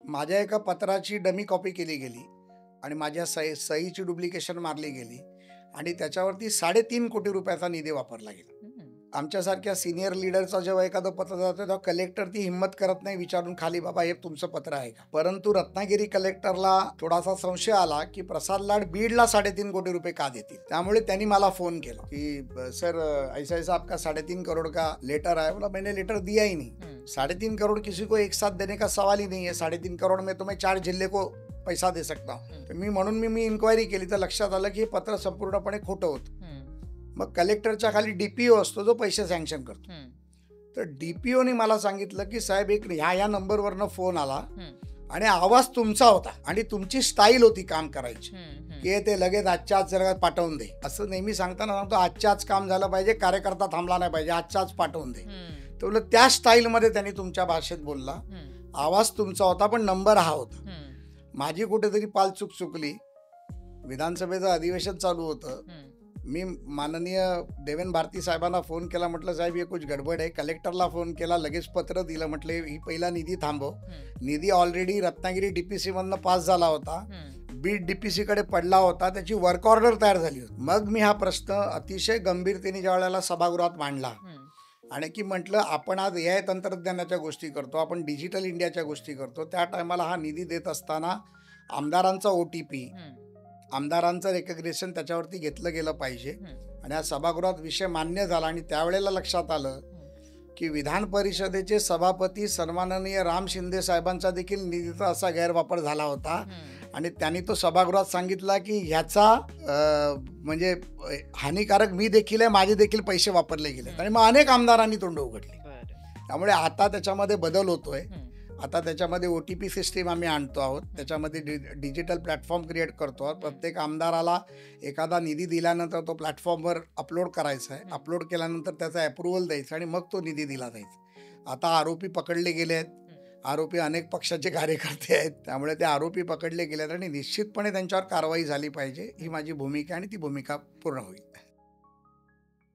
माझ्या एका पत्राची डमी कॉपी केली गेली आणि माझ्या सहीची डुप्लिकेशन मारली गेली आणि त्याच्यावरती 3.5 कोटी रुपयाचा निधी वापरला गेला. आमच्यासारख्या सिनियर लीडरचं जेव्हा एखादं पत्र जातं तेव्हा कलेक्टर ती हिंमत करत नाही विचारून खाली, बाबा हे तुमचं पत्र आहे का. परंतु रत्नागिरी कलेक्टरला थोडासा संशय आला की प्रसाद लाड बीडला 3.5 कोटी रुपये का देतील. त्यामुळे त्यांनी मला फोन केला की सर ऐसा ऐसा आपका 3.5 करोड़ का लेटर है. बोला मैंने लेटर दिया ही नहीं. 3.5 करोड़ किसी को एक साथ देने का सवाल ही नहीं है. 3.5 करोड़ में तो मैं 4 जिले को पैसा दे सकता हूँ. म्हणून मी इन्क्वायरी केली तर लक्षात आलं की हे पत्र संपूर्णपणे खोटं होतं. मग कलेक्टरच्या खाली डीपीओ असतो जो पैसे सँक्शन करतो. तर डीपीओने मला सांगितलं की साहेब एक ह्या नंबरवरनं फोन आला आणि आवाज तुमचा होता आणि तुमची स्टाईल होती काम करायची की ते लगेच आजच्या आज जगात पाठवून दे. असं नेहमी सांगताना सांगतो आजच्या आज काम झालं पाहिजे, कार्यकर्ता थांबला नाही पाहिजे, आजच्या आज पाठवून दे. तर बोललं त्या स्टाईलमध्ये त्यांनी तुमच्या भाषेत बोलला, आवाज तुमचा होता पण नंबर हा होता. माझी कुठेतरी पाल चुकली. विधानसभेचं अधिवेशन चालू होतं. मी माननीय देवेंद्र भारती साहेबांना फोन केला, म्हटलं साहेब हे कुछ गडबड आहे. कलेक्टरला फोन केला, लगेच पत्र दिलं, म्हटलं ही पहिला निधी थांबव. निधी ऑलरेडी रत्नागिरी डीपीसी मधनं पास झाला होता, बीड डीपीसी कडे पडला होता, त्याची वर्क ऑर्डर तयार झाली होती. मग मी हा प्रश्न अतिशय गंभीरतेने ज्या वेळेला सभागृहात मांडला आणि की म्हटलं आपण आज AI तंत्रज्ञानाच्या गोष्टी करतो, आपण डिजिटल इंडियाच्या गोष्टी करतो, त्या टायमाला हा निधी देत असताना आमदारांचा OTP, आमदारांचं रेकग्नेशन त्याच्यावरती घेतलं गेलं पाहिजे. आणि हा सभागृहात विषय मान्य झाला आणि त्यावेळेला लक्षात आलं की विधान परिषदेचे सभापती सन्माननीय राम शिंदे साहेबांचा देखील निधीचा असा गैरवापर झाला होता आणि त्यांनी तो सभागृहात सांगितला की ह्याचा म्हणजे हानिकारक मी देखील आहे, माझे देखील पैसे वापरले गेले. आणि मग अनेक आमदारांनी तोंड उघडली. त्यामुळे आता त्याच्यामध्ये बदल होतोय. आता त्याच्यामध्ये OTP सिस्टीम आम्ही आणतो आहोत, त्याच्यामध्ये डिजिटल प्लॅटफॉर्म क्रिएट करतो आहोत. प्रत्येक आमदाराला एखादा निधी दिल्यानंतर तो प्लॅटफॉर्मवर अपलोड करायचा आहे. अपलोड केल्यानंतर त्याचा अप्रुव्हल द्यायचा आणि मग तो निधी दिला जायचा. आता आरोपी पकडले गेले आहेत. आरोपी अनेक पक्षाचे कार्यकर्ते आहेत, त्यामुळे ते आरोपी पकडले गेले आहेत आणि निश्चितपणे त्यांच्यावर कारवाई झाली पाहिजे ही माझी भूमिका आणि ती भूमिका पूर्ण होईल.